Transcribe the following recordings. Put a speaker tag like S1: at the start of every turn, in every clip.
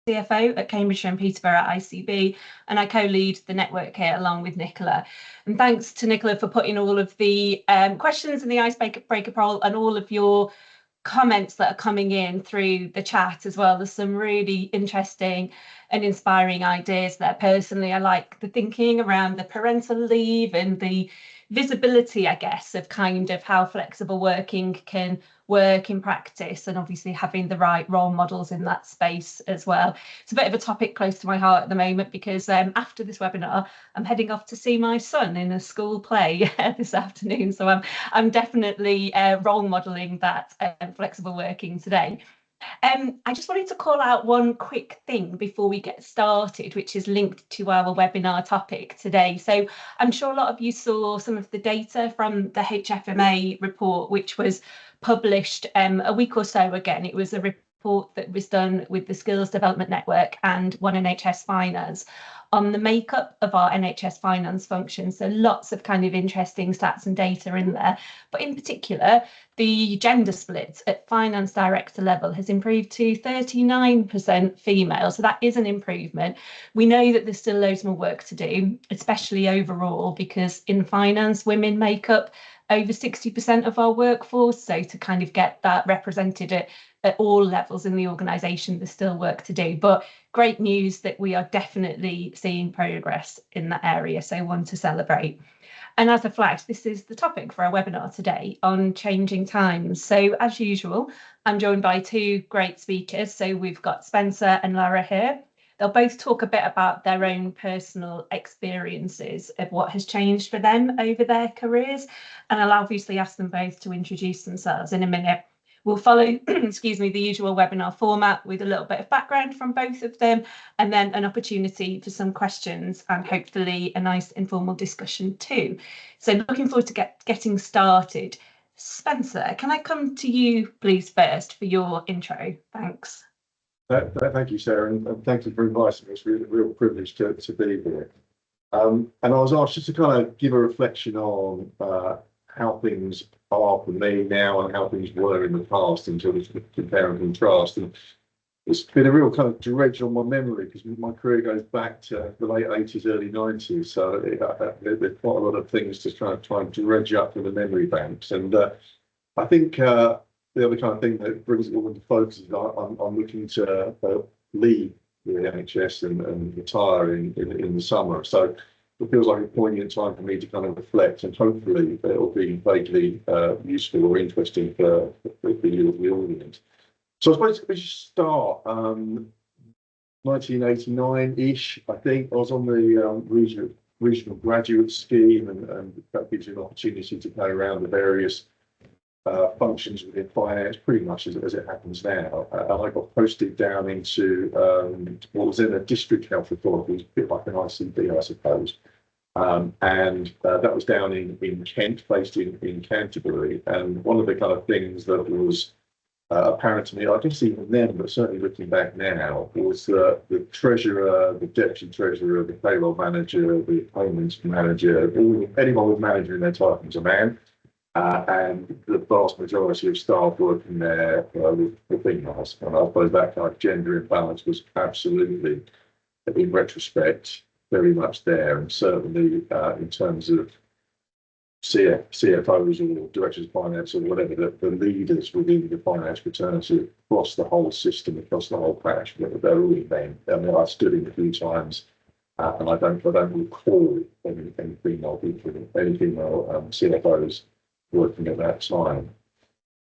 S1: CFO at Cambridgeshire and Peterborough at ICB, and I co-lead the network here along with Nicola. And thanks to Nicola for putting all of the questions in the icebreaker poll and all of your comments that are coming in through the chat as well. There's some really interesting and inspiring ideas there. Personally, I like the thinking around the parental leave and the visibility, I guess, of kind of how flexible working can work in practice, and obviously having the right role models in that space as well. It's a bit of a topic close to my heart at the moment because after this webinar, I'm heading off to see my son in a school play this afternoon. So I'm definitely role modeling that flexible working today. I just wanted to call out one quick thing before we get started, which is linked to our webinar topic today. So I'm sure a lot of you saw some of the data from the HFMA report, which was published a week or so ago. It was a report that was done with the Skills Development Network and One NHS Finance on the makeup of our NHS finance function. So lots of kind of interesting stats and data in there. But in particular, the gender split at finance director level has improved to 39% female. So that is an improvement. We know that there's still loads more work to do, especially overall, because in finance, women make up over 60% of our workforce. So to kind of get that represented at all levels in the organisation, there's still work to do. But great news that we are definitely seeing progress in that area. So one to celebrate. And as a flash, this is the topic for our webinar today on changing times. So as usual, I'm joined by two great speakers. So we've got Spencer and Laragh here. They'll both talk a bit about their own personal experiences of what has changed for them over their careers. And I'll obviously ask them both to introduce themselves in a minute. We'll follow, excuse me, the usual webinar format with a little bit of background from both of them, and then an opportunity for some questions and hopefully a nice informal discussion too. So looking forward to getting started. Spencer, can I come to you please first for your intro? Thanks.
S2: Thank you, Sarah, and thank you for inviting me. It's really a real privilege to be here. And I was asked just to kind of give a reflection on how things are for me now and how things were in the past, and sort of compare and contrast. And it's been a real kind of dredge on my memory because my career goes back to the late 80s, early 90s. So there's quite a lot of things to try and dredge up from the memory banks. And I think the other kind of thing that brings it all into focus is I'm looking to leave the NHS and retire in the summer. So it feels like a poignant time for me to kind of reflect, and hopefully it'll be vaguely useful or interesting for the audience. So I suppose we should start 1989-ish, I think. I was on the regional graduate scheme, and that gives you an opportunity to play around the various functions within finance, pretty much as it happens now. And I got posted down into what was then a district health authority, a bit like an ICB, I suppose. And that was down in Kent, based in Canterbury. And one of the kind of things that was apparent to me, I guess even then, but certainly looking back now, was the treasurer, the deputy treasurer, the payroll manager, the payments manager, anyone with manager in their title was a man. And the vast majority of staff working there were females. And I suppose that kind of gender imbalance was absolutely, in retrospect, very much there. And certainly in terms of CFOs or directors of finance or whatever, the leaders within the finance fraternity across the whole system, across the whole patch, they're all men. I mean, I stood in a few times and I don't recall any female people, any female CFOs working at that time.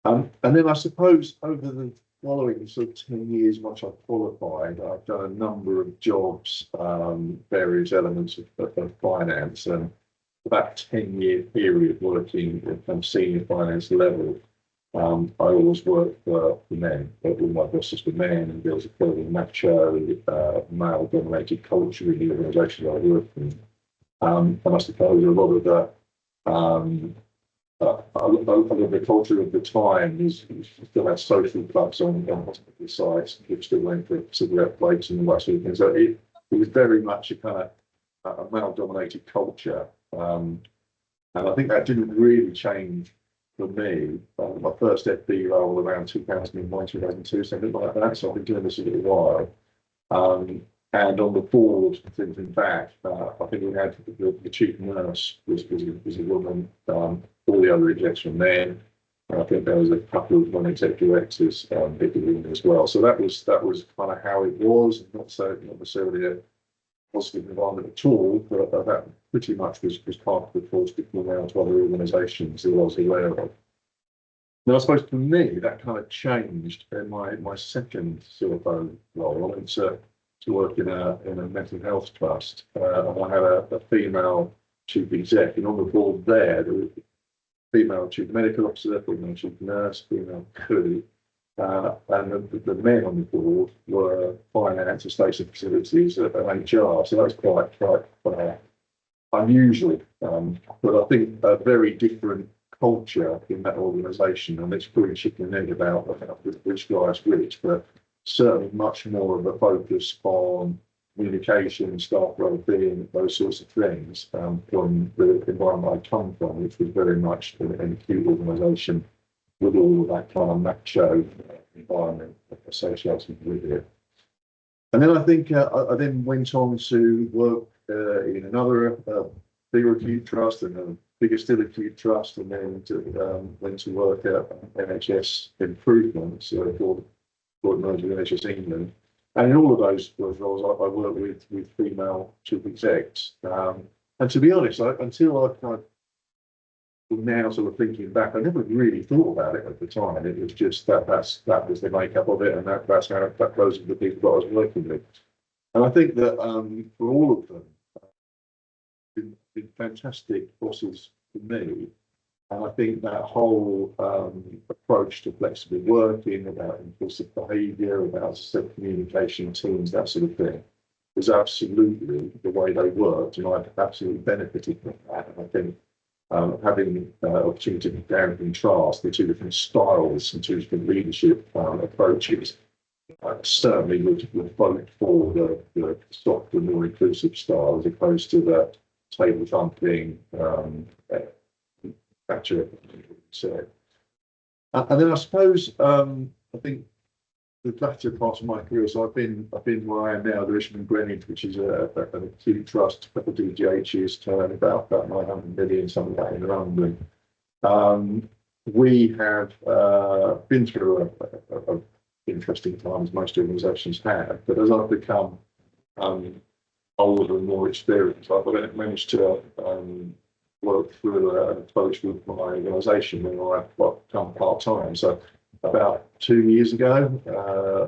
S2: And then I suppose over the following sort of 10 years, once I've qualified, I've done a number of jobs, various elements of finance, and about 10-year period working at senior finance level. I always worked for men. All my bosses were men, and there was a fairly macho, male-dominated culture in the organisation I worked in. And I suppose a lot of the the culture of the time is still had social clubs on hospital sites, people still went for cigarette breaks and all that sort of thing. So it was very much a kind of a male-dominated culture. And I think that didn't really change for me. My first FD role around 2001, 2002, something like that. So I've been doing this a little while. And on the board, thinking back, I think we had the chief nurse was a woman. All the other execs were men. And I think there was a couple of non-exec directors in the room as well. So that was kind of how it was. Not necessarily a positive environment at all, but that pretty much was part of the course before out to other organisations that I was aware of. Now, I suppose for me, that kind of changed in my second CFO role. I went to work in a mental health trust, and I had a female chief exec, and on the board there was a female chief medical officer, female chief nurse, female crew, and the men on the board were finance, estates and facilities, and HR. So that's quite unusual, but I think a very different culture in that organisation, and it's pretty chicken and egg about which guy's which, but certainly much more of a focus on communication, staff well-being, those sorts of things, from the environment I come from, which was very much an acute organisation with all of that kind of macho environment associated with it. And then I think I then went on to work in another bigger acute trust and a bigger still acute trust, and then went to work at NHS Improvements for merger with NHS England. And in all of those roles, I worked with female chief execs. And to be honest, until I kind of now sort of thinking back, I never really thought about it at the time. It was just that was the makeup of it, and those are the people that I was working with. And I think that for all of them, been fantastic bosses for me. And I think that whole approach to flexible working, about impulsive behaviour, about communication teams, that sort of thing, was absolutely the way they worked, and I absolutely benefited from that. And I think having opportunity to compare and contrast the two different styles and two different leadership approaches, certainly would vote for the softer, more inclusive style as opposed to the table thumping, Thatcher said. And then I suppose I think the latter part of my career, so I've been where I am now, the Richmond Greenwich, which is an acute trust, a couple of DGHs, turn about 900 million, something like that in London. We have been through a interesting time, as most organisations have, but as I've become older and more experienced, I've managed to work through an approach with my organisation when I've become part-time. So about 2 years ago,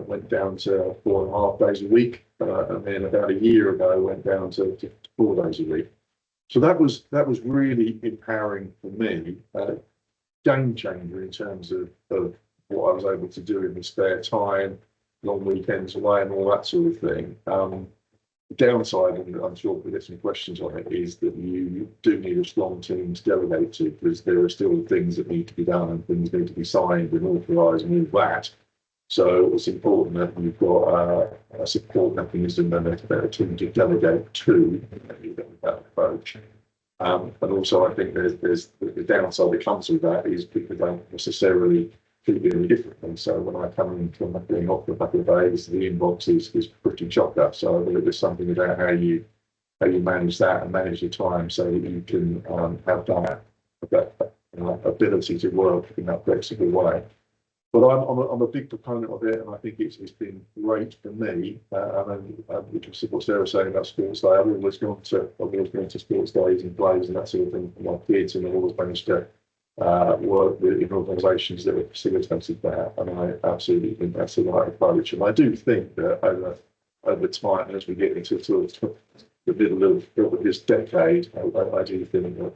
S2: went down to 4.5 days a week, and then about a year ago went down to 4 days a week. So that was really empowering for me, game changer in terms of what I was able to do in the spare time, long weekends away, and all that sort of thing. The downside, and I'm sure we'll get some questions on it, is that you do need a strong team to delegate to, because there are still things that need to be done and things need to be signed and authorised and all that. So it's important that you've got a support mechanism and a team to delegate to that approach. And also, I think there's the downside that comes with that is people don't necessarily treat you any differently. So when I come in from being off for a couple of days, the inbox is pretty chocked up. So there's something about how you manage that and manage your time so that you can have that ability to work in that flexible way. But I'm a big proponent of it, and I think it's been great for me. Which is what Sarah was saying about sports day. I've always gone to sports days and plays and that sort of thing for my kids, and I've always managed to work in organisations that have facilitated that, and I absolutely think that's the right approach. And I do think that over time, as we get into sort of the middle of this decade, I do think that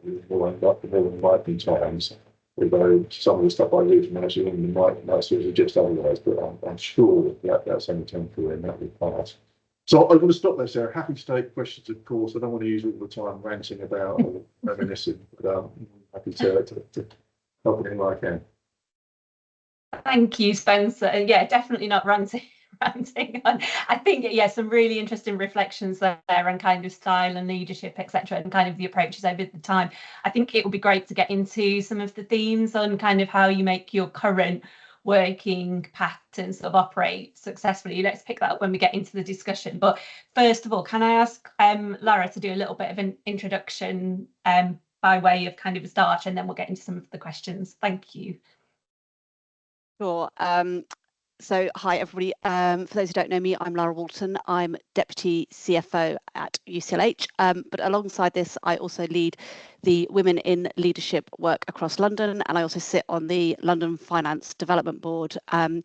S2: we will end up more than likely times. Although some of the stuff I read from Manchester England might suggest otherwise, but I'm sure that that's only temporary and that will pass. So I'm going to stop there, Sarah. Happy to take questions, of course. I don't want to use all the time ranting about or reminiscing, but I'm happy to help in I can.
S1: Thank you, Spencer. Yeah, definitely not ranting. I think, yeah, some really interesting reflections there on kind of style and leadership, etc., and kind of the approaches over the time. I think it would be great to get into some of the themes on kind of how you make your current working patterns sort of operate successfully. Let's pick that up when we get into the discussion. But first of all, can I ask Laragh to do a little bit of an introduction by way of kind of a start, and then we'll get into some of the questions. Thank you.
S3: Sure. So hi everybody. For those who don't know me, I'm Laragh Walton. I'm Deputy CFO at UCLH. But alongside this, I also lead the Women in Leadership work across London, and I also sit on the London Finance Development Board and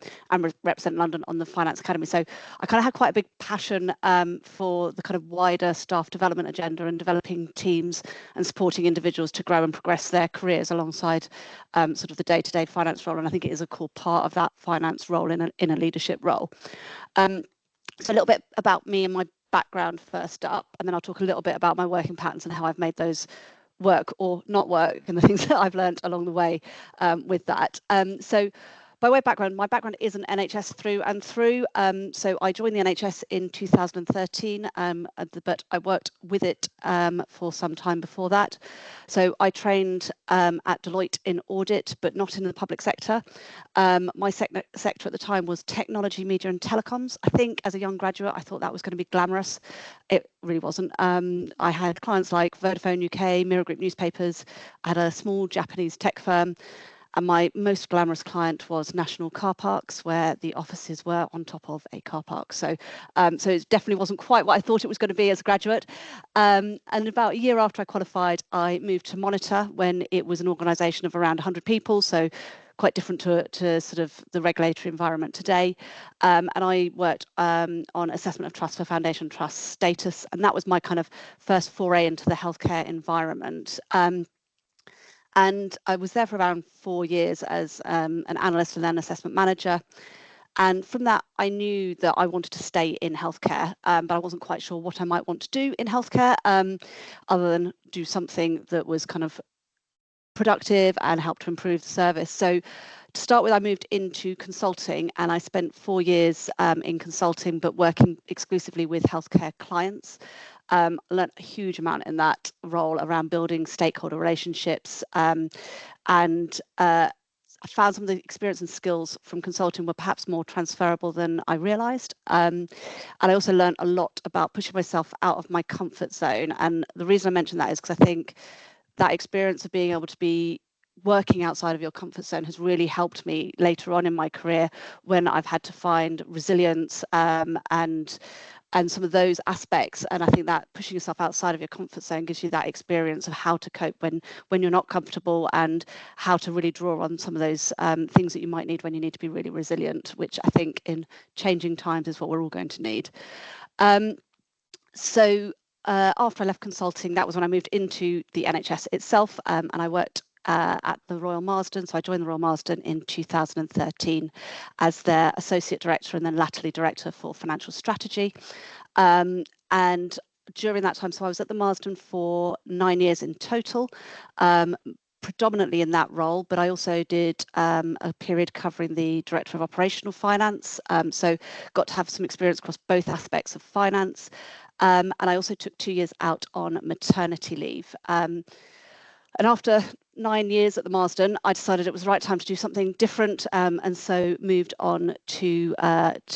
S3: represent London on the Finance Academy. So I kind of had quite a big passion for the kind of wider staff development agenda and developing teams and supporting individuals to grow and progress their careers alongside sort of the day-to-day finance role. And I think it is a core part of that finance role in a leadership role. So a little bit about me and my background first up, and then I'll talk a little bit about my working patterns and how I've made those work or not work and the things that I've learned along the way with that. So by way of background, my background is an NHS through and through. So I joined the NHS in 2013, but I worked with it for some time before that. So I trained at Deloitte in audit, but not in the public sector. My sector at the time was technology, media and telecoms. I think as a young graduate, I thought that was going to be glamorous. It really wasn't. I had clients like Vodafone UK, Mirror Group newspapers. I had a small Japanese tech firm. And my most glamorous client was National Car Parks, where the offices were on top of a car park. So, so it definitely wasn't quite what I thought it was going to be as a graduate. And about a year after I qualified, I moved to Monitor when it was an organisation of around 100 people. So quite different to sort of the regulatory environment today. And I worked on assessment of trust for foundation trust status. And that was my kind of first foray into the healthcare environment. And I was there for around 4 years as an analyst and then assessment manager. And from that, I knew that I wanted to stay in healthcare, but I wasn't quite sure what I might want to do in healthcare, other than do something that was kind of productive and help to improve the service. So to start with, I moved into consulting, and I spent 4 years in consulting, but working exclusively with healthcare clients. Learned a huge amount in that role around building stakeholder relationships, and I found some of the experience and skills from consulting were perhaps more transferable than I realised. And I also learned a lot about pushing myself out of my comfort zone. And the reason I mention that is because I think that experience of being able to be working outside of your comfort zone has really helped me later on in my career when I've had to find resilience and some of those aspects. And I think that pushing yourself outside of your comfort zone gives you that experience of how to cope when you're not comfortable, and how to really draw on some of those things that you might need when you need to be really resilient, which I think in changing times is what we're all going to need. So after I left consulting, that was when I moved into the NHS itself, and I worked at the Royal Marsden. So I joined the Royal Marsden in 2013 as their Associate Director and then latterly Director for Financial Strategy. And during that time, so I was at the Marsden for 9 years in total, predominantly in that role, but I also did a period covering the Director of Operational Finance. So got to have some experience across both aspects of finance. And I also took 2 years out on maternity leave. And after 9 years at the Marsden, I decided it was the right time to do something different, and so moved on to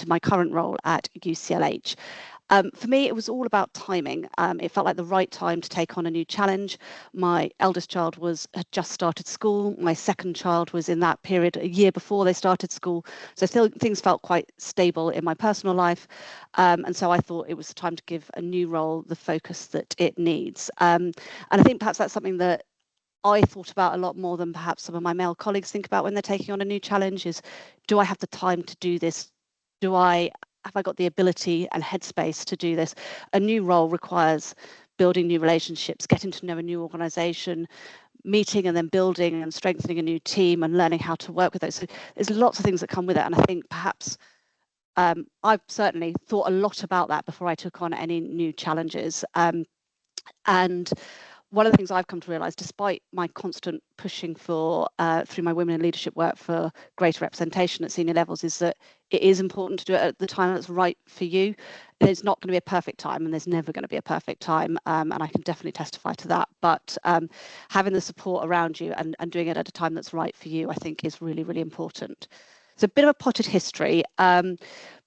S3: my current role at UCLH. For me, it was all about timing. It felt like the right time to take on a new challenge. My eldest child had just started school. My second child was in that period a year before they started school. So things felt quite stable in my personal life. And so I thought it was time to give a new role the focus that it needs. And I think perhaps that's something that I thought about a lot more than perhaps some of my male colleagues think about when they're taking on a new challenge is, do I have the time to do this? Have I got the ability and headspace to do this? A new role requires building new relationships, getting to know a new organisation, meeting and then building and strengthening a new team and learning how to work with those. So there's lots of things that come with it. And I think perhaps I've certainly thought a lot about that before I took on any new challenges. And one of the things I've come to realise, despite my constant pushing for through my women in leadership work for greater representation at senior levels, is that it is important to do it at the time that's right for you. There's not going to be a perfect time, and there's never going to be a perfect time, and I can definitely testify to that. But having the support around you and doing it at a time that's right for you, I think, is really, really important. a bit of a potted history.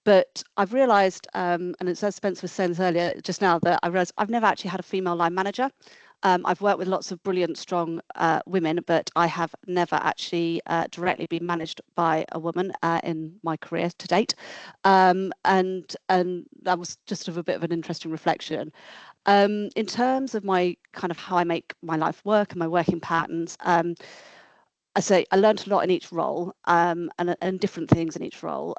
S3: But I've realised, and it's as Spencer was saying this earlier just now, that I realised I've never actually had a female line manager. I've worked with lots of brilliant, strong women, but I have never actually directly been managed by a woman in my career to date. And that was just a bit of an interesting reflection. In terms of my kind of how I make my life work and my working patterns, I say I learned a lot in each role, and different things in each role.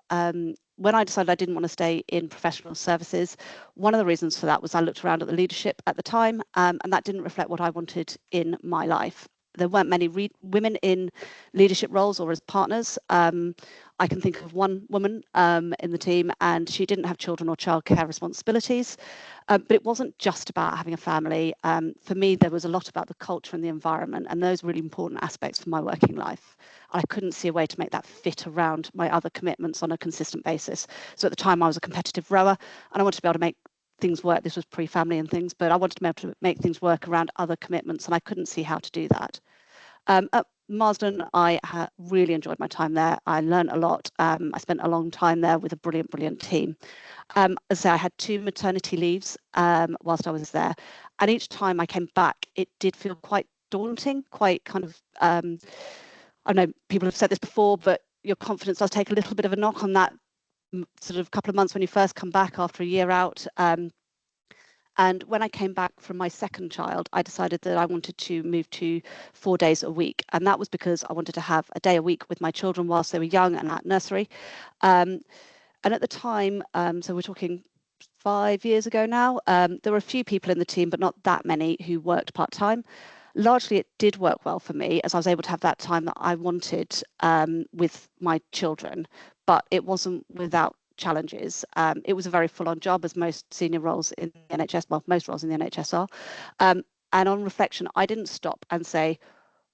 S3: When I decided I didn't want to stay in professional services, one of the reasons for that was I looked around at the leadership at the time, and that didn't reflect what I wanted in my life. There weren't many women in leadership roles or as partners. I can think of one woman in the team, and she didn't have children or childcare responsibilities. But it wasn't just about having a family. For me, there was a lot about the culture and the environment, and those really important aspects for my working life. I couldn't see a way to make that fit around my other commitments on a consistent basis. So at the time, I was a competitive rower, and I wanted to be able to make things work. This was pre-family and things, but I wanted to be able to make things work around other commitments, and I couldn't see how to do that. At Marsden, I really enjoyed my time there. I learned a lot. I spent a long time there with a brilliant team. As I say, I had 2 maternity leaves whilst I was there, and each time I came back, it did feel quite daunting, quite kind of, I know people have said this before, but your confidence does take a little bit of a knock on that sort of couple of months when you first come back after a year out. And when I came back from my second child, I decided that I wanted to move to 4 days a week. And that was because I wanted to have a day a week with my children whilst they were young and at nursery. And at the time, so we're talking 5 years ago now, there were a few people in the team, but not that many who worked part-time. Largely, it did work well for me, as I was able to have that time that I wanted with my children, but it wasn't without challenges. It was a very full-on job, as most senior roles in the NHS, well, most roles in the NHS are. And on reflection, I didn't stop and say,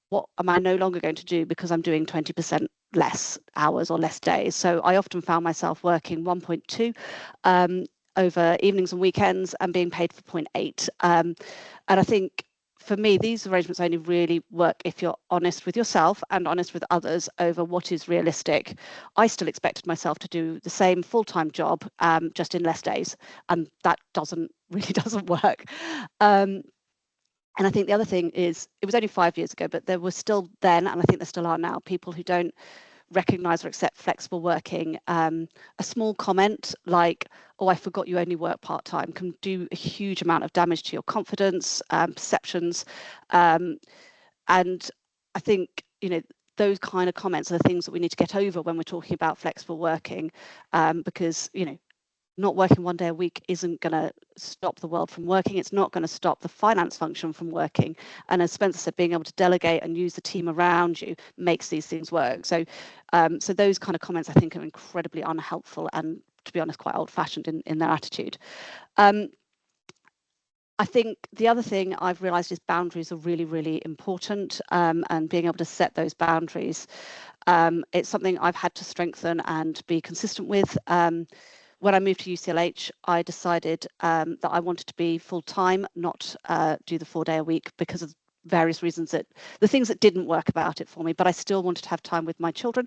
S3: what am I no longer going to do because I'm doing 20% less hours or less days? So I often found myself working 1.2 over evenings and weekends and being paid for 0.8. And I think for me, these arrangements only really work if you're honest with yourself and honest with others over what is realistic. I still expected myself to do the same full-time job, just in less days, and that really doesn't work. And I think the other thing is, it was only 5 years ago, but there were still then, and I think there still are now, people who don't recognise or accept flexible working. A small comment like, oh, I forgot you only work part-time, can do a huge amount of damage to your confidence, perceptions. And I think, those kind of comments are the things that we need to get over when we're talking about flexible working, because, not working 1 day a week isn't going to stop the world from working. It's not going to stop the finance function from working. And as Spencer said, being able to delegate and use the team around you makes these things work. So, so those kind of comments, I think, are incredibly unhelpful and, to be honest, quite old-fashioned in their attitude. I think the other thing I've realised is boundaries are really, really important, and being able to set those boundaries. It's something I've had to strengthen and be consistent with. When I moved to UCLH, I decided that I wanted to be full-time, not do the 4 day a week, because of various reasons, that the things that didn't work about it for me, but I still wanted to have time with my children.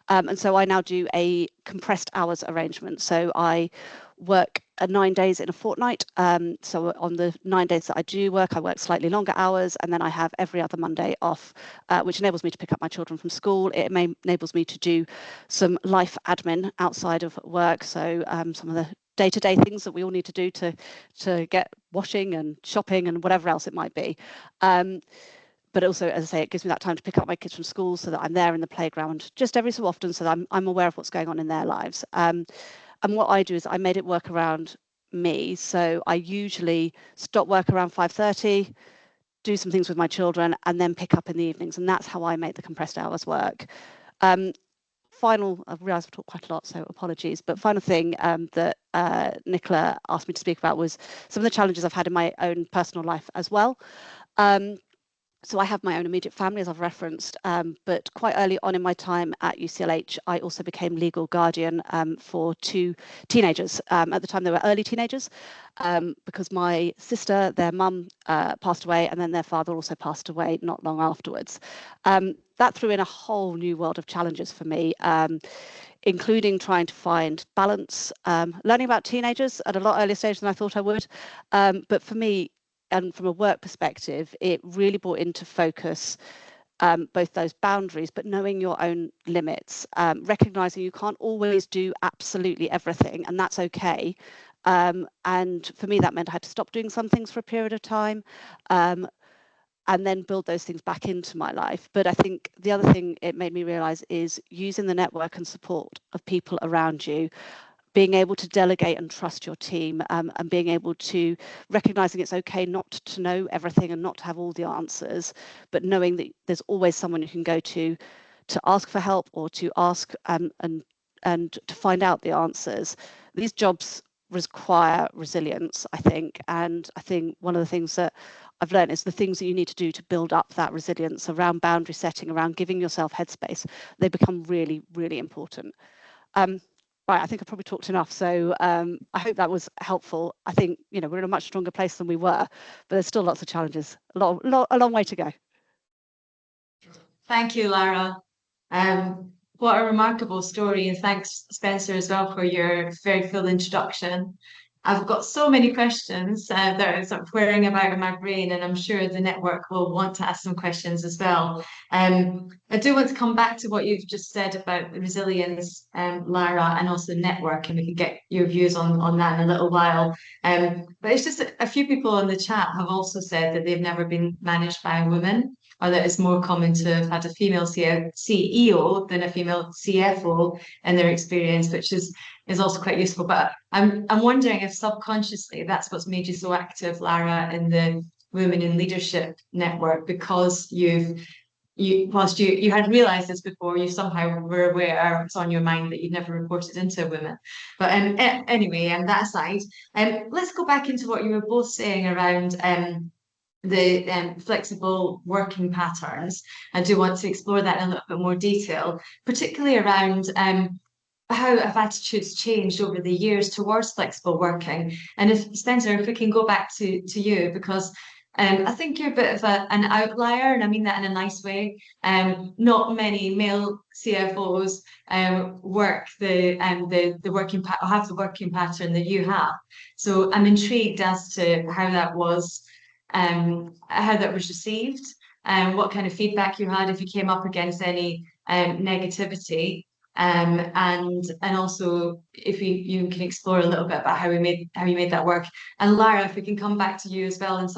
S3: And so I now do a compressed hours arrangement. So I work 9 days in a fortnight. So on the 9 days that I do work, I work slightly longer hours, and then I have every other Monday off, which enables me to pick up my children from school. It enables me to do some life admin outside of work. So some of the day-to-day things that we all need to do to get washing and shopping and whatever else it might be. But also, as I say, it gives me that time to pick up my kids from school so that I'm there in the playground just every so often, so that I'm aware of what's going on in their lives. And what I do is I made it work around me. So I usually stop work around 5:30, do some things with my children, and then pick up in the evenings. And that's how I make the compressed hours work. I realise I've talked quite a lot, so apologies. But final thing that Nicola asked me to speak about was some of the challenges I've had in my own personal life as well. So I have my own immediate family, as I've referenced, but quite early on in my time at UCLH, I also became legal guardian for 2 teenagers. At the time, they were early teenagers, because my sister, their mum, passed away, and then their father also passed away not long afterwards. That threw in a whole new world of challenges for me, including trying to find balance, learning about teenagers at a lot earlier stage than I thought I would. But for me, and from a work perspective, it really brought into focus both those boundaries, but knowing your own limits, recognizing you can't always do absolutely everything, and that's okay. And for me, that meant I had to stop doing some things for a period of time, and then build those things back into my life. But I think the other thing it made me realize is using the network and support of people around you, being able to delegate and trust your team, and being able to recognizing it's okay not to know everything and not to have all the answers, but knowing that there's always someone you can go to ask for help, or to ask and to find out the answers. These jobs require resilience, I think, and I think one of the things that I've learned is the things that you need to do to build up that resilience around boundary setting, around giving yourself headspace, they become really, really important. Right, I think I probably talked enough, so I hope that was helpful. I think, you know, we're in a much stronger place than we were, but there's still lots of challenges, a long way to go.
S4: Thank you, Lara. What a remarkable story, and thanks, Spencer, as well, for your very full introduction. I've got so many questions that are sort of whirring about in my brain, and I'm sure the network will want to ask some questions as well. I do want to come back to what you've just said about resilience, Lara, and also network, and we can get your views on that in a little while. But it's just a few people in the chat have also said that they've never been managed by a woman, or that it's more common to have had a female CEO than a female CFO in their experience, which is also quite useful. But I'm wondering if subconsciously that's what's made you so active, Lara, in the Women in Leadership Network, because whilst you had realised this before, you somehow were aware, or it's on your mind, that you'd never reported into a woman. But anyway, and that aside, let's go back into what you were both saying around the flexible working patterns. I do want to explore that in a little bit more detail, particularly around how have attitudes changed over the years towards flexible working. And if Spencer, if we can go back to you, because I think you're a bit of an outlier, and I mean that in a nice way. Not many male CFOs work the working have the working pattern that you have. So I'm intrigued as to how that was received, and what kind of feedback you had, if you came up against any negativity. And also if you can explore a little bit about how you made that work. And Lara, if we can come back to you as well, and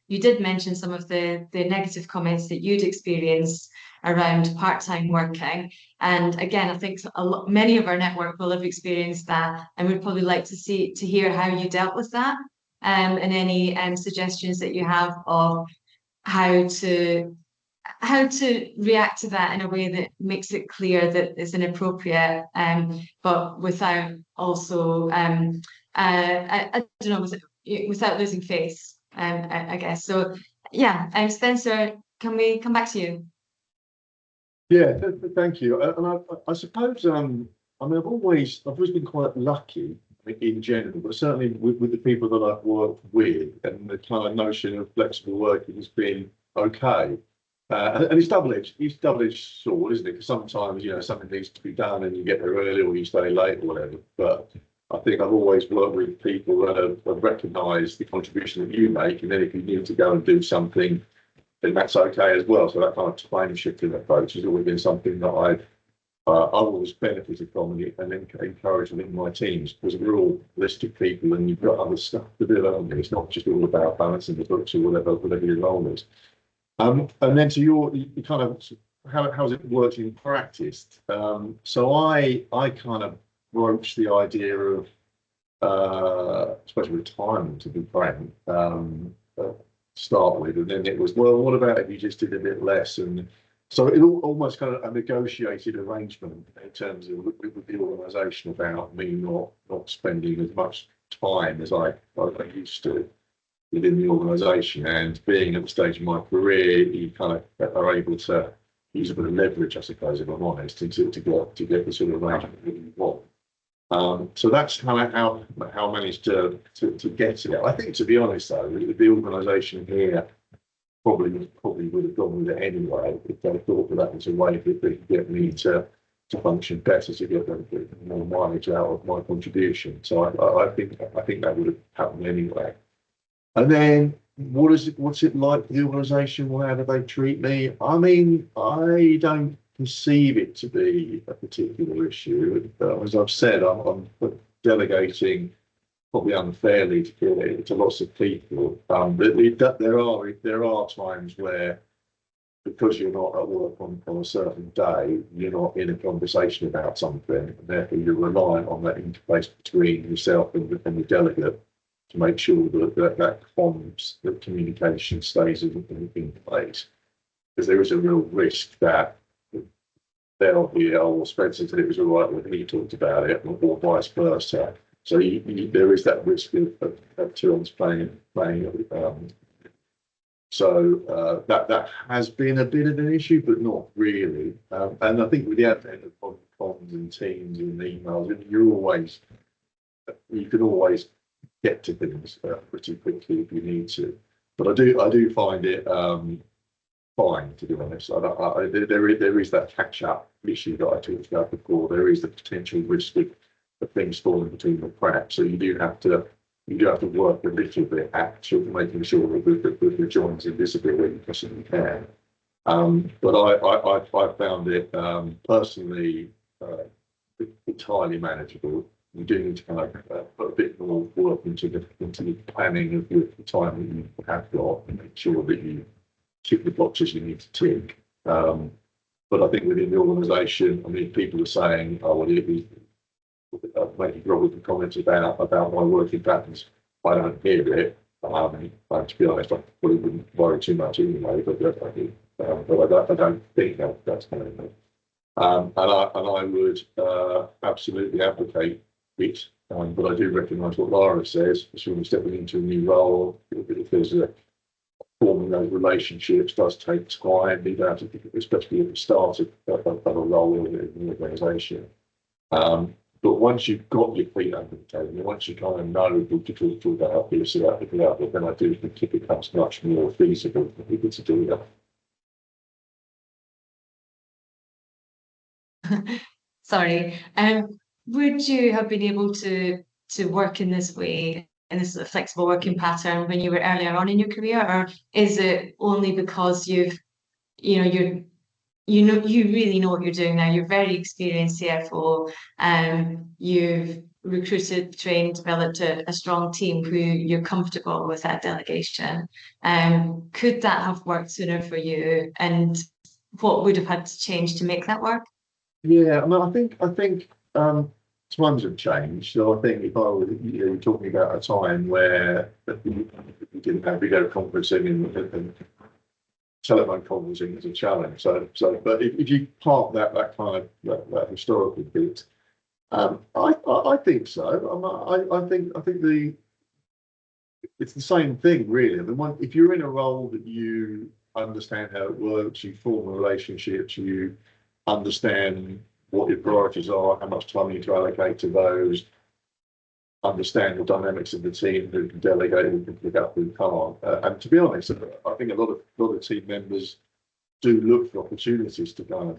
S4: you did mention some of the negative comments that you'd experienced around part-time working. And again, I think many of our network will have experienced that, and we'd probably like to hear how you dealt with that, and any suggestions that you have of how to react to that in a way that makes it clear that it's inappropriate, but without also I don't know, without losing face, I guess. So yeah, Spencer, can we come back to you?
S2: Yeah, thank you. And I suppose I mean I've always been quite lucky in general, but certainly with the people that I've worked with, and the kind of notion of flexible working has been okay. And it's double-edged sword, isn't it? Because sometimes, you know, something needs to be done and you get there early or you stay late or whatever. But I think I've always worked with people that have recognised the contribution that you make, and then if you need to go and do something, then that's okay as well. So that kind of time shifting approach has always been something that I've always benefited from, and then encouraged in my teams, because we're all holistic people and you've got other stuff to do, haven't you? It's not just all about balancing the books or whatever your role is. And then to your kind of how's it worked in practice? So I kind of broached the idea of especially retirement, to be frank, start with, and then it was, well, what about if you just did a bit less? And so it almost kind of a negotiated arrangement in terms of with the organisation about me not spending as much time as I used to. within the organisation. And being at the stage of my career, you kind of are able to use a bit of leverage, I suppose, if I'm honest, to get the sort of arrangement that you want. So that's how I managed to get it. I think, to be honest, though, the organisation here probably would have gone with it anyway if they thought that was a way that they could get me to function better, to get them more mileage out of my contribution. So I think that would have happened anyway. And then what's it like for the organisation? Well, how do they treat me? I mean, I don't perceive it to be a particular issue. As I've said, I'm delegating probably unfairly to lots of people. There are times where, because you're not at work on a certain day, you're not in a conversation about something, and therefore you're reliant on that interface between yourself and the delegate to make sure that comms, that communication stays in place. Because there is a real risk that they'll be, oh, Spencer said it was all right when he talked about it, or vice versa. So there is that risk of two ends playing. So that has been a bit of an issue, but not really. And I think with the advent of comms and Teams and emails, you can always get to things pretty quickly if you need to. But I do find it fine, to be honest. There is that catch-up issue that I talked about before. There is the potential risk of things falling between the cracks. So you do have to work a little bit at sort of making sure that the joins are visible where you possibly can. But I found it personally entirely manageable. You do need to kind of put a bit more work into the planning of the time that you have got, and make sure that you tick the boxes you need to tick. But I think within the organisation, I mean, people are saying, "Oh, well, making wrong with the comments about my working patterns." I don't hear it. To be honest, I probably wouldn't worry too much anyway. But I don't think that's going to happen. And I would absolutely advocate it. But I do recognise what Lara says. As when you're stepping into a new role, if there's forming those relationships does take time, especially at the start of a role in an organisation. But once you've got your feet under the table, once you kind of know who to talk to about this, then I do think it becomes much more feasible for people to do
S4: that. Sorry. Would you have been able to work in this way, in this flexible working pattern, when you were earlier on in your career, or is it only because you really know what you're doing now? You're very experienced CFO, you've recruited, trained, developed a strong team who you're comfortable with that delegation. Could that have worked sooner for you, and what would have had to change to make that work?
S2: Yeah, I mean, I think times have changed. So I think if I were, you're talking about a time where you didn't have video conferencing and telephone conferencing as a challenge. So, but if you park that kind of that historical bit, I think so. I think it's the same thing really. I mean, if you're in a role that you understand how it works, you form relationships, you understand what your priorities are, how much time you need to allocate to those, understand the dynamics of the team, who can delegate, who can pick up, who can't. And to be honest, I think a lot of team members do look for opportunities to kind of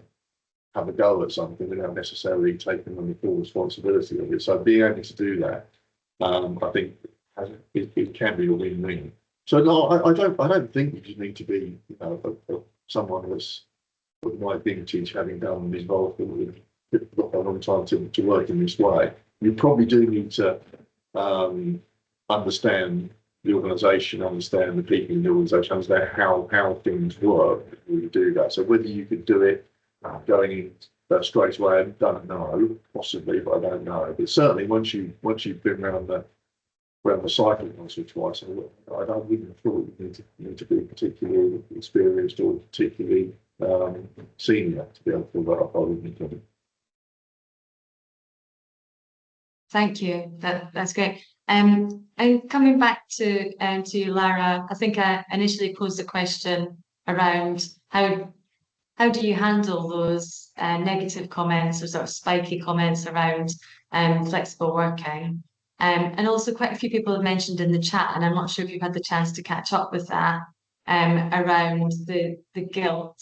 S2: have a go at something without necessarily taking on the full responsibility of it. So being able to do that, I think it can be a win-win. So no, I don't think you just need to be someone that's with my vintage, having done this role for a long time to work in this way. You probably do need to understand the organisation, understand the people in the organisation, understand how things work before you do that. So whether you could do it going in straight away, I don't know, possibly, but I don't know. But certainly once you've been around the cycle once or twice, I wouldn't have thought you need to be particularly experienced or particularly senior to be able to pull that up. I wouldn't think.
S4: Thank you. That's great. And coming back to you, Lara, I think I initially posed a question around how do you handle those negative comments or sort of spiky comments around flexible working? And also quite a few people have mentioned in the chat, and I'm not sure if you've had the chance to catch up with that, around the guilt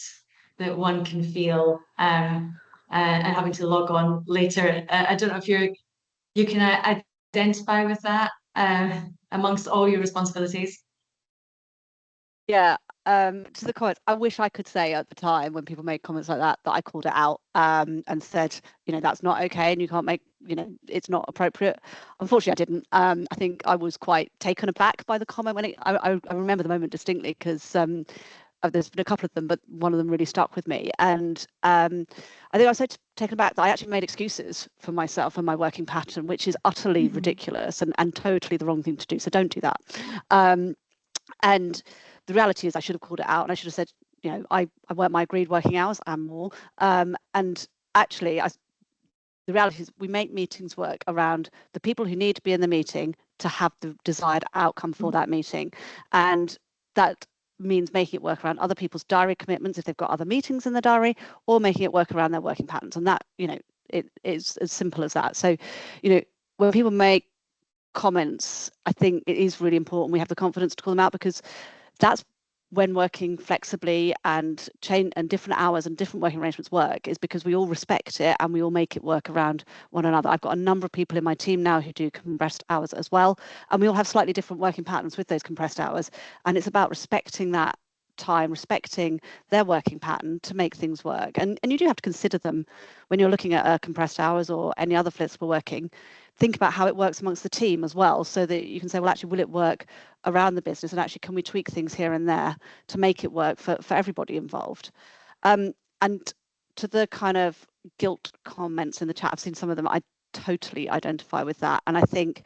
S4: that one can feel and having to log on later. I don't know if you can identify with that amongst all your responsibilities.
S3: Yeah, to the comments, I wish I could say at the time when people made comments like that I called it out and said, you know, that's not okay and you can't make, you know, it's not appropriate. Unfortunately, I didn't. I think I was quite taken aback by the comment when I remember the moment distinctly because there's been a couple of them, but one of them really stuck with me. And I think I was so taken aback that I actually made excuses for myself and my working pattern, which is utterly ridiculous and totally the wrong thing to do. So don't do that. And the reality is I should have called it out and I should have said, you know, I work my agreed working hours and more. And actually, the reality is we make meetings work around the people who need to be in the meeting to have the desired outcome for that meeting. And that means making it work around other people's diary commitments if they've got other meetings in the diary, or making it work around their working patterns. And that, you know, it is as simple as that. So, you know, when people make comments, I think it is really important we have the confidence to call them out, because that's when working flexibly and different hours and different working arrangements work, is because we all respect it and we all make it work around one another. I've got a number of people in my team now who do compressed hours as well, and we all have slightly different working patterns with those compressed hours, and it's about respecting that time, respecting their working pattern to make things work. And you do have to consider them when you're looking at compressed hours or any other flexible working. Think about how it works amongst the team as well, so that you can say, well, actually, will it work around the business, and actually can we tweak things here and there to make it work for everybody involved. And to the kind of guilt comments in the chat, I've seen some of them, I totally identify with that. And I think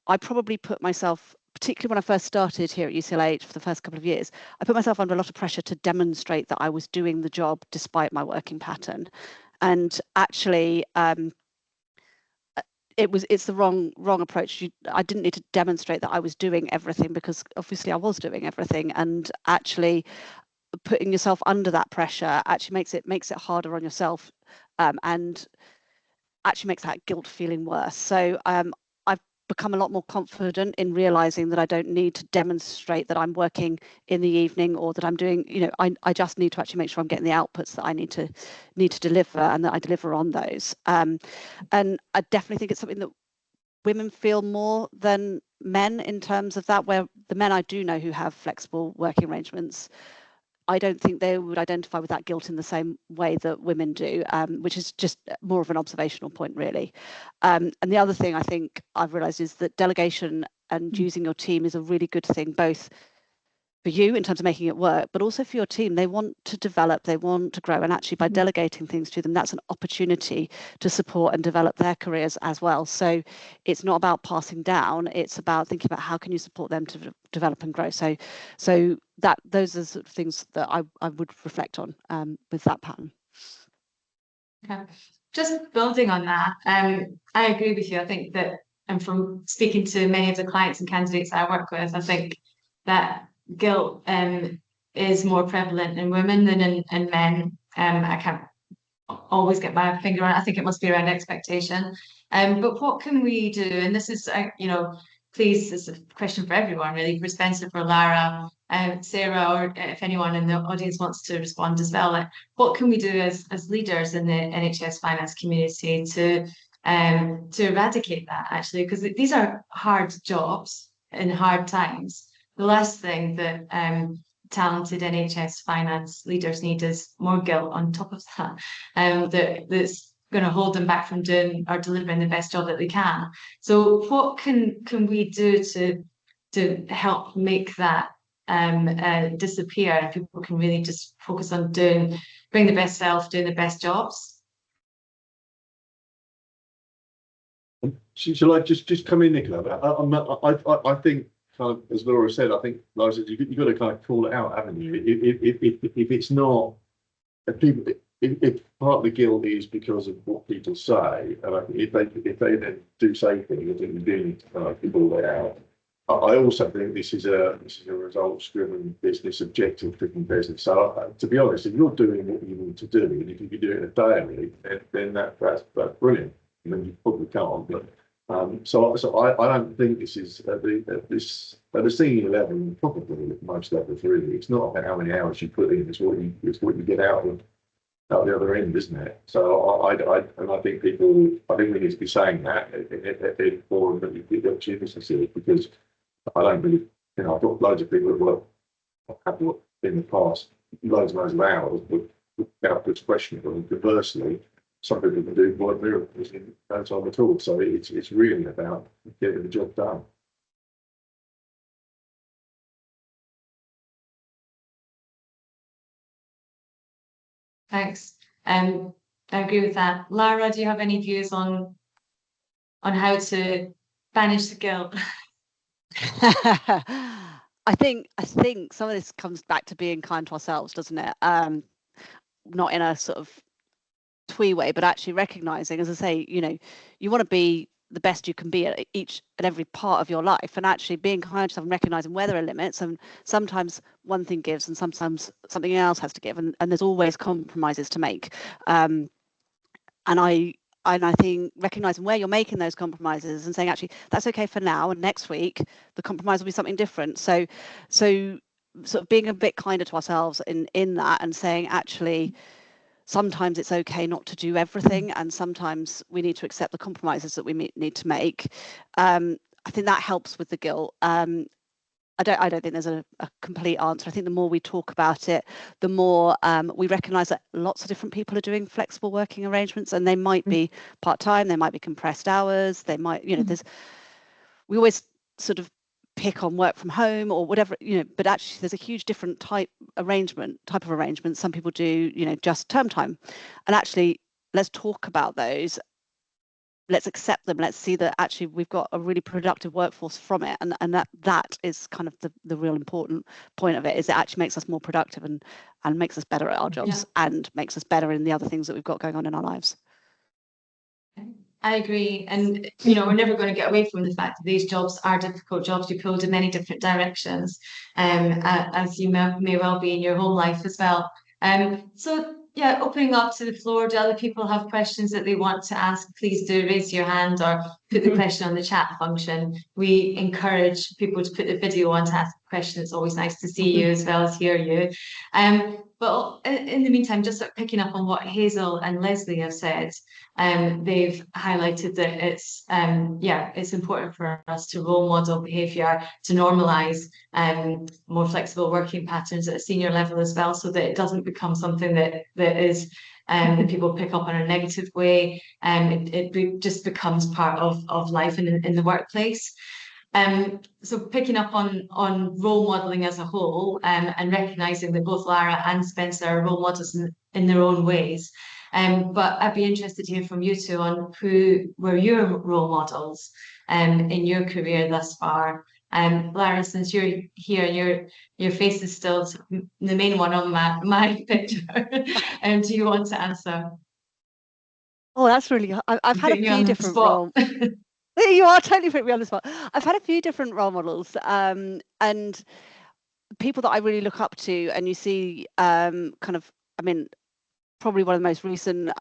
S3: I probably put myself, particularly when I first started here at UCLH for the first couple of years, I put myself under a lot of pressure to demonstrate that I was doing the job despite my working pattern. And actually, it's the wrong approach. I didn't need to demonstrate that I was doing everything, because obviously I was doing everything, and actually putting yourself under that pressure actually makes it harder on yourself, and actually makes that guilt feeling worse. So I've become a lot more confident in realizing that I don't need to demonstrate that I'm working in the evening or that I'm doing, you know, I just need to actually make sure I'm getting the outputs that I need to deliver, and that I deliver on those. And I definitely think it's something that women feel more than men in terms of that, where the men I do know who have flexible working arrangements, I don't think they would identify with that guilt in the same way that women do, which is just more of an observational point, really. And the other thing I think I've realised is that delegation and using your team is a really good thing, both for you in terms of making it work, but also for your team. They want to develop, they want to grow, and actually by delegating things to them, that's an opportunity to support and develop their careers as well. So it's not about passing down, it's about thinking about how can you support them to develop and grow. So that those are the sort of things that I would reflect on with that pattern.
S4: Okay. Just building on that, I agree with you. I think that, and from speaking to many of the clients and candidates I work with, I think that guilt is more prevalent in women than in men. I can't always get my finger on it. I think it must be around expectation. But what can we do? And this is, you know, please, this is a question for everyone, really, for Spencer, for Lara, Sarah, or if anyone in the audience wants to respond as well. Like, what can we do as leaders in the NHS finance community to eradicate that, actually? Because these are hard jobs in hard times. The last thing that talented NHS finance leaders need is more guilt on top of that, that's going to hold them back from doing or delivering the best job that they can. So what can we do to help make that disappear, and people can really just focus on bring the best self, doing the best jobs?
S2: Shall I just come in, Nicola? I think, kind of, as Laura said, I think, Laura said, you've got to kind of call it out, haven't you? If it's not, if people, if part of the guilt is because of what people say, and I think if they then do say things, I think we do need to kind of call it out. I also think this is a results-driven business, objective-driven business. So to be honest, if you're doing what you need to do, and if you can do it in a day a week, then that's brilliant. I mean, you probably can't, but so I don't think this is at the senior level, probably at most levels really. It's not about how many hours you put in; it's what you get out the other end, isn't it? So I think we need to be saying that in forum that you get the opportunity to see it, because I don't really, I've got loads of people that have worked in the past loads of hours, but without it's questionable. And conversely, some people can do work miracles in no time at all. So it's really about getting the job done.
S4: Thanks. I agree with that. Lara, do you have any views on how to banish the guilt?
S3: I think some of this comes back to being kind to ourselves, doesn't it? Not in a sort of twee way, but actually recognizing, as I say, you want to be the best you can be at each and every part of your life, and actually being kind to yourself and recognizing where there are limits, and sometimes one thing gives and sometimes something else has to give, and there's always compromises to make. And I think recognizing where you're making those compromises and saying, actually, that's okay for now, and next week the compromise will be something different. So sort of being a bit kinder to ourselves in that, and saying, actually, sometimes it's okay not to do everything, and sometimes we need to accept the compromises that we need to make. I think that helps with the guilt. I don't think there's a complete answer. I think the more we talk about it, the more we recognise that lots of different people are doing flexible working arrangements, and they might be part-time, they might be compressed hours, they might, we always sort of pick on work from home or whatever, but actually there's a huge different type of arrangement. Some people do, just term time, and actually let's talk about those. Let's accept them. Let's see that actually we've got a really productive workforce from it, and that is kind of the real important point of it, is it actually makes us more productive and makes us better at our jobs, and makes us better in the other things that we've got going on in our lives.
S4: I agree, and we're never going to get away from the fact that these jobs are difficult jobs. You're pulled in many different directions, as you may well be in your home life as well. So yeah, opening up to the floor. Do other people have questions that they want to ask? Please do raise your hand or put the question on the chat function. We encourage people to put the video on to ask a question. It's always nice to see you as well as hear you. But in the meantime, just sort of picking up on what Hazel and Leslie have said, they've highlighted that it's important for us to role model behaviour, to normalise more flexible working patterns at a senior level as well, so that it doesn't become something that is that people pick up in a negative way, and it just becomes part of life in the workplace. So picking up on role modelling as a whole, and recognising that both Lara and Spencer are role models in their own ways. But I'd be interested to hear from you two on who were your role models in your career thus far. Lara, since you're here and your face is still the main one on my picture, do you want to answer?
S3: Oh, that's really, I've had a few different roles. You are totally putting me on the spot. I've had a few different role models, and people that I really look up to, and you see probably one of the most recent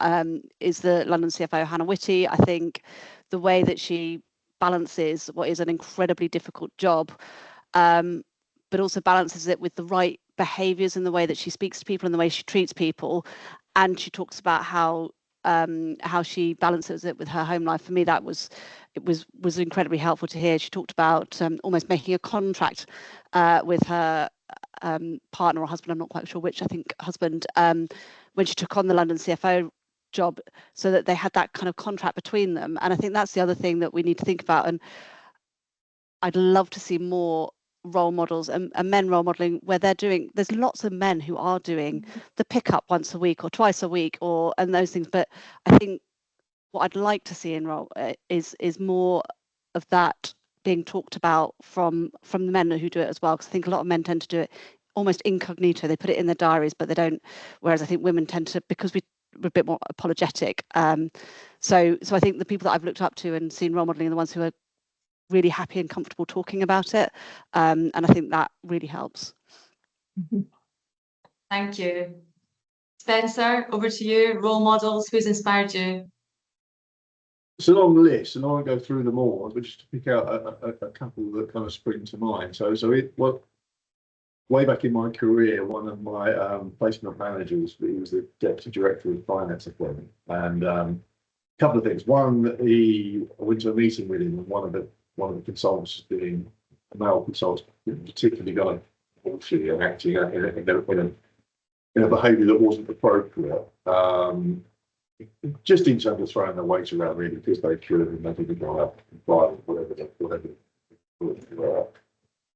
S3: is the London CFO, Hannah Whitty. I think the way that she balances what is an incredibly difficult job, but also balances it with the right behaviours in the way that she speaks to people and the way she treats people. And she talks about how she balances it with her home life. For me, that was incredibly helpful to hear. She talked about almost making a contract with her partner or husband, I'm not quite sure which, I think husband, when she took on the London CFO job, so that they had that kind of contract between them. And I think that's the other thing that we need to think about. And I'd love to see more role models and men role modeling where there's lots of men who are doing the pickup once a week or twice a week and those things. But I think what I'd like to see in role is more of that being talked about from the men who do it as well, because I think a lot of men tend to do it almost incognito. They put it in their diaries, but they don't. Whereas I think women tend to, because we're a bit more apologetic. So I think the people that I've looked up to and seen role modelling are the ones who are really happy and comfortable talking about it. And I think that really helps.
S4: Thank you. Spencer, over to you. Role models, who's inspired you?
S2: It's a long list, and I won't go through them all, but just to pick out a couple that kind of spring to mind. Way back in my career, one of my placement managers, he was the deputy director of finance at Walton, and a couple of things. One, I went to a meeting with him, and one of the consultants being a male consultant, particularly going bullshit and acting in a behaviour that wasn't appropriate. Just in terms of throwing their weight around, really, because they could and they didn't go out and buy whatever.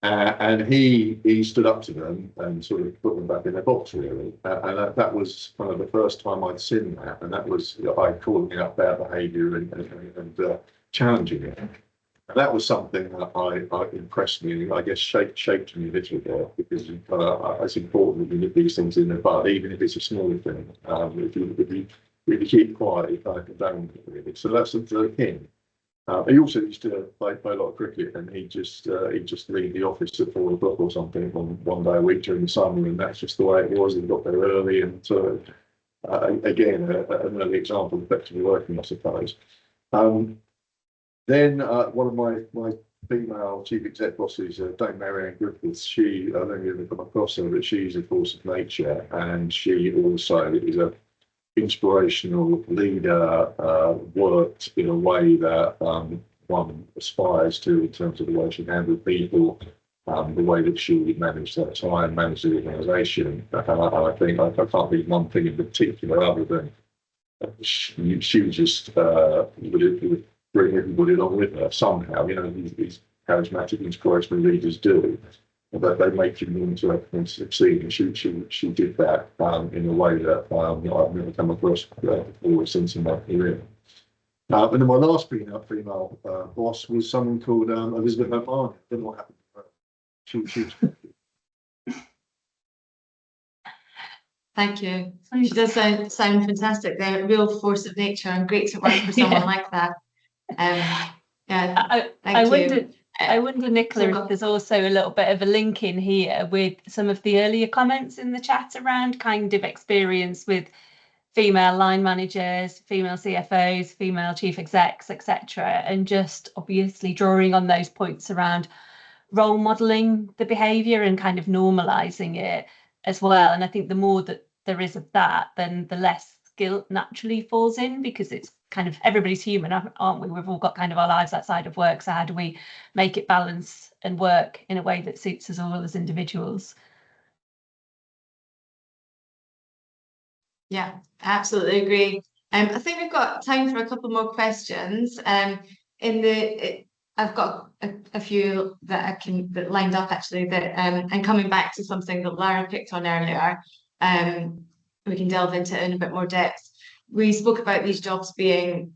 S2: And he stood up to them and sort of put them back in their box, really. And that was kind of the first time I'd seen that. And that was I calling out bad behaviour and challenging it. And that was something that I impressed me. I guess shaped me a little bit, because it's important that you nip these things in the bud, even if it's a small thing. If you really keep quiet, you can't condone it, really. So that's him. He also used to play a lot of cricket, and he'd just leave the office at 4 o'clock or something one day a week during the summer, and that's just the way it was. He got there early, and again, an early example of effectively working, I suppose. Then one of my female chief exec bosses, Dame Marianne Griffiths, I don't know if you've ever come across her, but she's a force of nature, and she also is a inspirational leader, worked in a way that one aspires to in terms of the way she handled people, the way that she managed her time, managed the organisation. I think I can't think of one thing in particular other than she was just would bring everybody along with her somehow. These charismatic, inspirational leaders do. But they make you want to succeed, and she did that in a way that I've never come across before since in my career. And then my last female boss was someone called Elizabeth O'Mahony. I don't know what happened to her. She was...
S4: Thank you. She does sound fantastic. They're a real force of nature, and great to work for someone like that. Yeah, thank you.
S1: I wonder, Nicola, if there's also a little bit of a link in here with some of the earlier comments in the chat around kind of experience with female line managers, female CFOs, female chief execs, etc., and just obviously drawing on those points around role modelling the behaviour and kind of normalising it as well. And I think the more that there is of that, then the less guilt naturally falls in, because it's kind of, everybody's human, aren't we? We've all got kind of our lives outside of work. So how do we make it balance and work in a way that suits us all as individuals?
S4: Yeah, absolutely agree. I think we've got time for a couple more questions. I've got a few that lined up actually, that and coming back to something that Laragh picked on earlier, we can delve into it in a bit more depth. We spoke about these jobs being,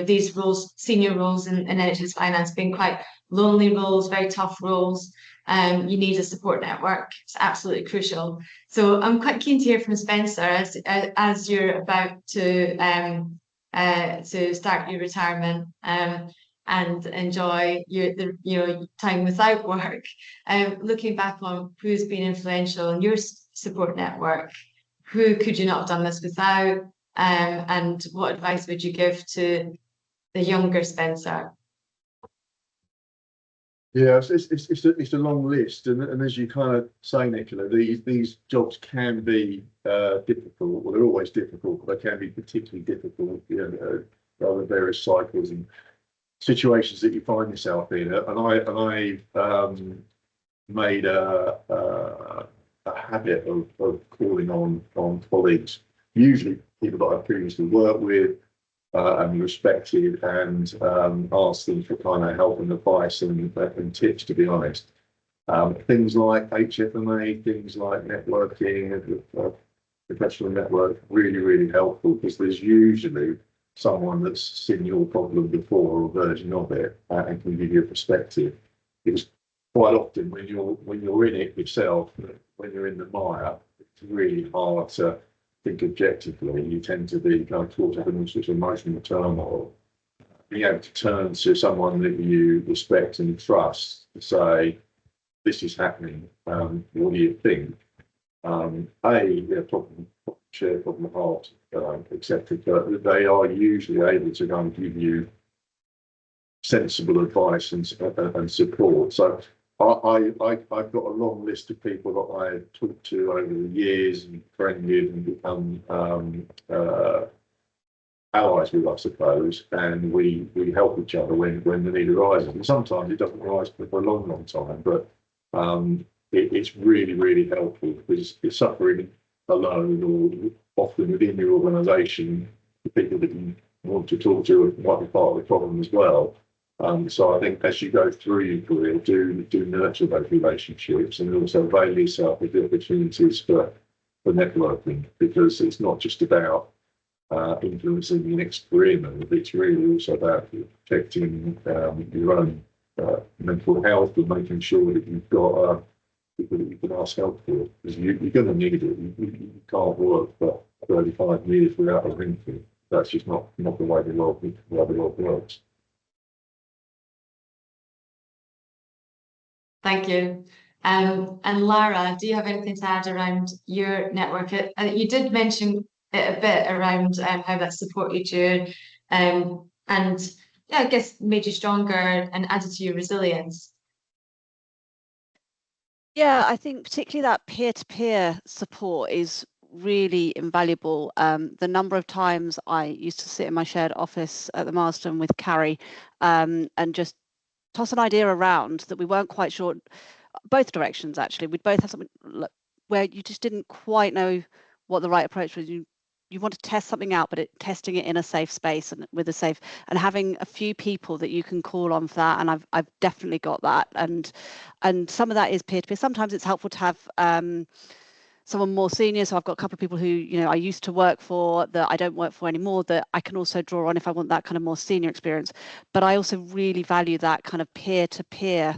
S4: these roles, senior roles in NHS finance, being quite lonely roles, very tough roles. You need a support network. It's absolutely crucial. So I'm quite keen to hear from Spencer as you're about to start your retirement and enjoy your time without work. Looking back on who's been influential in your support network, who could you not have done this without, and what advice would you give to the younger Spencer?
S2: Yeah, it's a long list, and as you kind of say, Nicola, these jobs can be difficult. Well, they're always difficult, but they can be particularly difficult. Other various cycles and situations that you find yourself in. And I made a habit of calling on colleagues, usually people that I've previously worked with and respected, and asked them for kind of help and advice and tips, to be honest. Things like HFMA, things like networking, professional network, really, really helpful, because there's usually someone that's seen your problem before, or a version of it, and can give you a perspective. Because quite often when you're in it yourself, when you're in the mire, it's really hard to think objectively. You tend to be kind of caught up in all sorts of emotional turmoil. Being able to turn to someone that you respect and trust to say, this is happening, what do you think? Problem, share problem of heart, etc. But they are usually able to kind of give you sensible advice and support. So I've got a long list of people that I've talked to over the years and friended and become allies with, I suppose, and we help each other when the need arises. And sometimes it doesn't arise for a long time, but it's really helpful, because you're suffering alone or often within your organisation, the people that you want to talk to might be part of the problem as well. So I think as you go through your career, do nurture those relationships, and also avail yourself of the opportunities for networking, because it's not just about influencing the next career move. It's really also about protecting your own mental health and making sure that you've got people that you can ask help for, because you're going to need it. You can't work for 35 years without a ring thing. That's just not the way the world works.
S4: Thank you. And Laragh, do you have anything to add around your network? You did mention it a bit around how that supported you, and yeah, I guess made you stronger and added to your resilience.
S3: Yeah, I think particularly that peer-to-peer support is really invaluable. The number of times I used to sit in my shared office at the Marsden with Carrie and just toss an idea around that we weren't quite sure, both directions actually. We'd both have something where you just didn't quite know what the right approach was. You want to test something out, but testing it in a safe space and with a safe, and having a few people that you can call on for that. And I've definitely got that. And some of that is peer-to-peer. Sometimes it's helpful to have someone more senior. So I've got a couple of people who, I used to work for that I don't work for anymore, that I can also draw on if I want that kind of more senior experience. But I also really value that kind of peer-to-peer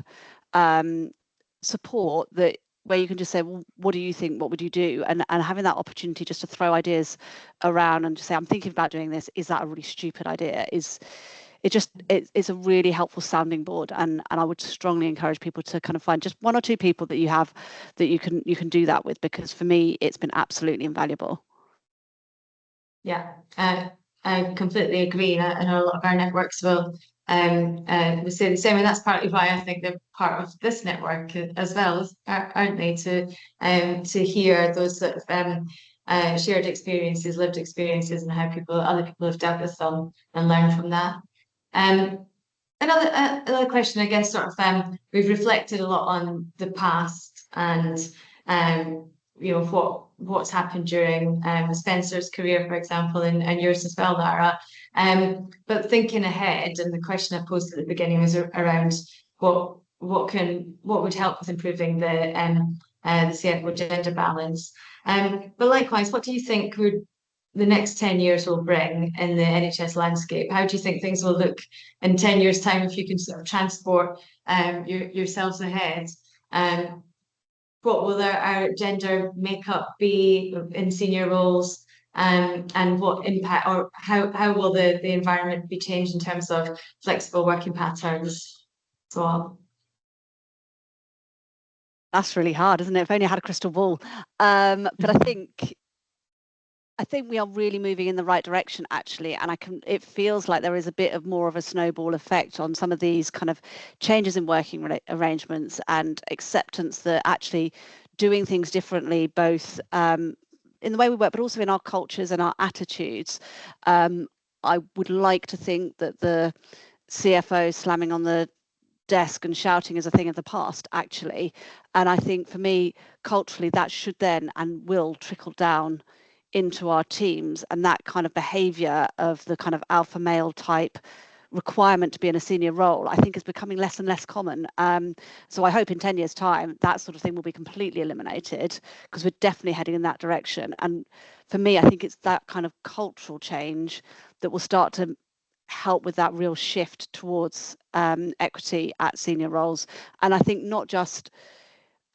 S3: support, that where you can just say, well, what do you think? What would you do? And having that opportunity just to throw ideas around and just say, I'm thinking about doing this. Is that a really stupid idea? It's a really helpful sounding board, and I would strongly encourage people to kind of find just one or two people that you have that you can do that with, because for me it's been absolutely invaluable.
S4: Yeah, I completely agree, and I know a lot of our networks will we say the same, and that's partly why I think they're part of this network as well, aren't they? To hear those sort of shared experiences, lived experiences, and how other people have dealt with them, and learn from that. Another question, I guess, sort of we've reflected a lot on the past and what's happened during Spencer's career, for example, and yours as well, Laragh. But thinking ahead, and the question I posed at the beginning was around what would help with improving the CFO gender balance. But likewise, what do you think the next 10 years will bring in the NHS landscape? How do you think things will look in 10 years' time, if you can sort of transport yourselves ahead? What will our gender makeup be in senior roles, and what impact, or how will the environment be changed in terms of flexible working patterns, so on?
S3: That's really hard, isn't it? If only I had a crystal ball. But I think we are really moving in the right direction, actually, and it feels like there is a bit of more of a snowball effect on some of these kind of changes in working arrangements and acceptance that actually doing things differently, both in the way we work, but also in our cultures and our attitudes. I would like to think that the CFO slamming on the desk and shouting is a thing of the past, actually. And I think for me, culturally, that should then and will trickle down into our teams, and that kind of behavior of the kind of alpha male type requirement to be in a senior role, I think, is becoming less and less common. So I hope in 10 years' time that sort of thing will be completely eliminated, because we're definitely heading in that direction. And for me, I think it's that kind of cultural change that will start to help with that real shift towards equity at senior roles. And I think not just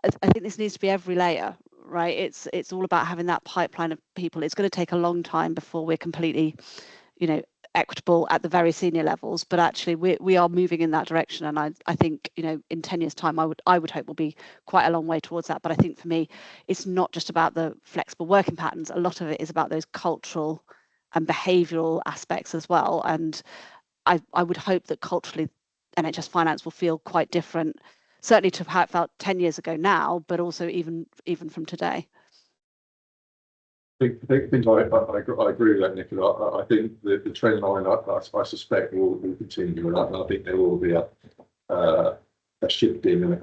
S3: I think this needs to be every layer, right? It's all about having that pipeline of people. It's going to take a long time before we're completely, equitable at the very senior levels, but actually we are moving in that direction. And I think, in 10 years' time, I would hope we'll be quite a long way towards that. But I think for me, it's not just about the flexible working patterns. A lot of it is about those cultural and behavioural aspects as well. And I would hope that culturally NHS finance will feel quite different, certainly to how it felt 10 years ago now, but also even from today.
S2: I agree with that, Nicola. I think the trend line, I suspect, will continue, and I think there will be a shifting and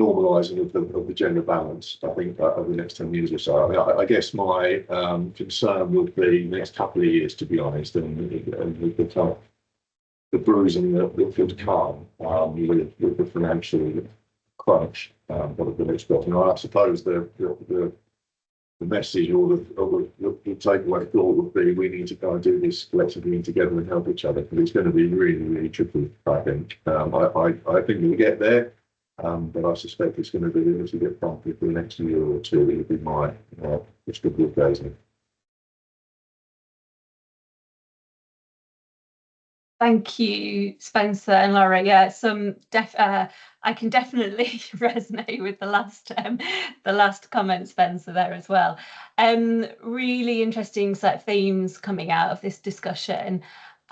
S2: normalising of the gender balance. I think over the next 10 years or so. I mean, I guess my concern would be the next couple of years, to be honest, and the bruising that will come with the financial crunch that the next got. And I suppose the message or the takeaway thought would be we need to go and do this collectively and together and help each other, because it's going to be really, really tricky, I think. I think we'll get there, but I suspect it's going to be a little bit bumpy for the next year or two. It would be my crystal ball gazing.
S1: Thank you, Spencer and Laura. Yeah, I can definitely resonate with the last comment, Spencer, there as well. Really interesting set of themes coming out of this discussion,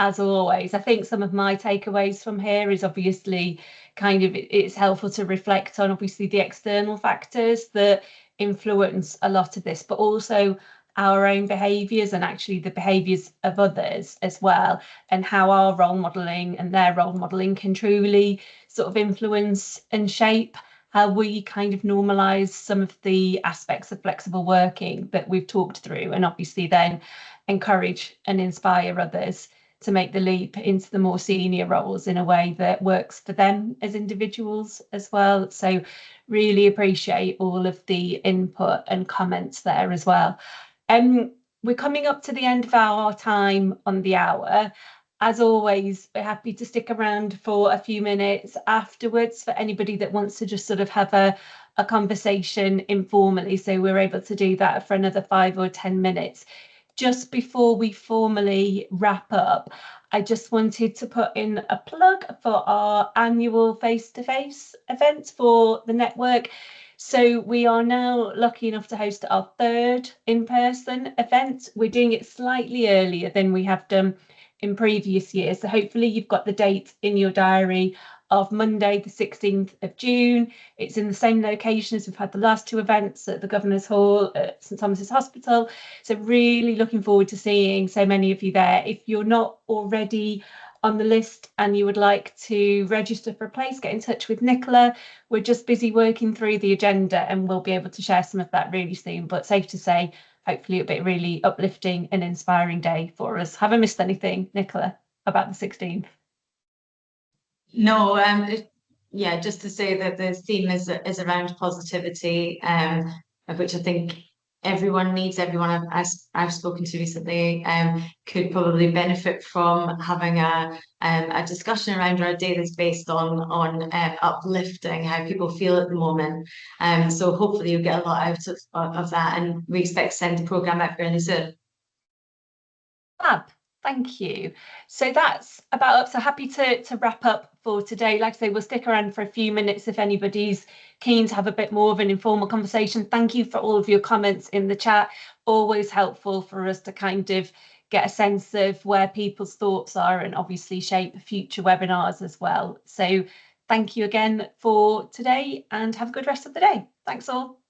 S1: as always. I think some of my takeaways from here is obviously it's helpful to reflect on obviously the external factors that influence a lot of this, but also our own behaviours and actually the behaviours of others as well, and how our role modelling and their role modelling can truly sort of influence and shape how we kind of normalise some of the aspects of flexible working that we've talked through, and obviously then encourage and inspire others to make the leap into the more senior roles in a way that works for them as individuals as well. So really appreciate all of the input and comments there as well. We're coming up to the end of our time on the hour. As always, we're happy to stick around for a few minutes afterwards for anybody that wants to just sort of have a conversation informally. So we're able to do that for another 5 or 10 minutes. Just before we formally wrap up, I just wanted to put in a plug for our annual face-to-face event for the network. So we are now lucky enough to host our 3rd in-person event. We're doing it slightly earlier than we have done in previous years. So hopefully you've got the date in your diary of Monday, the 16th of June. It's in the same location as we've had the last 2 events at the Governor's Hall at St Thomas's Hospital. So really looking forward to seeing so many of you there. If you're not already on the list and you would like to register for a place, get in touch with Nicola. We're just busy working through the agenda and we'll be able to share some of that really soon. But safe to say, hopefully it'll be a really uplifting and inspiring day for us. Have I missed anything, Nicola, about the 16th?
S4: No, yeah, just to say that the theme is around positivity, of which I think everyone needs. Everyone I've spoken to recently could probably benefit from having a discussion around our day that's based on uplifting how people feel at the moment. So hopefully you'll get a lot out of that, and we expect to send the programme out fairly soon.
S1: Fab. Thank you. So that's about up. So happy to wrap up for today. Like I say, we'll stick around for a few minutes if anybody's keen to have a bit more of an informal conversation. Thank you for all of your comments in the chat. Always helpful for us to kind of get a sense of where people's thoughts are and obviously shape future webinars as well. So thank you again for today and have a good rest of the day. Thanks all.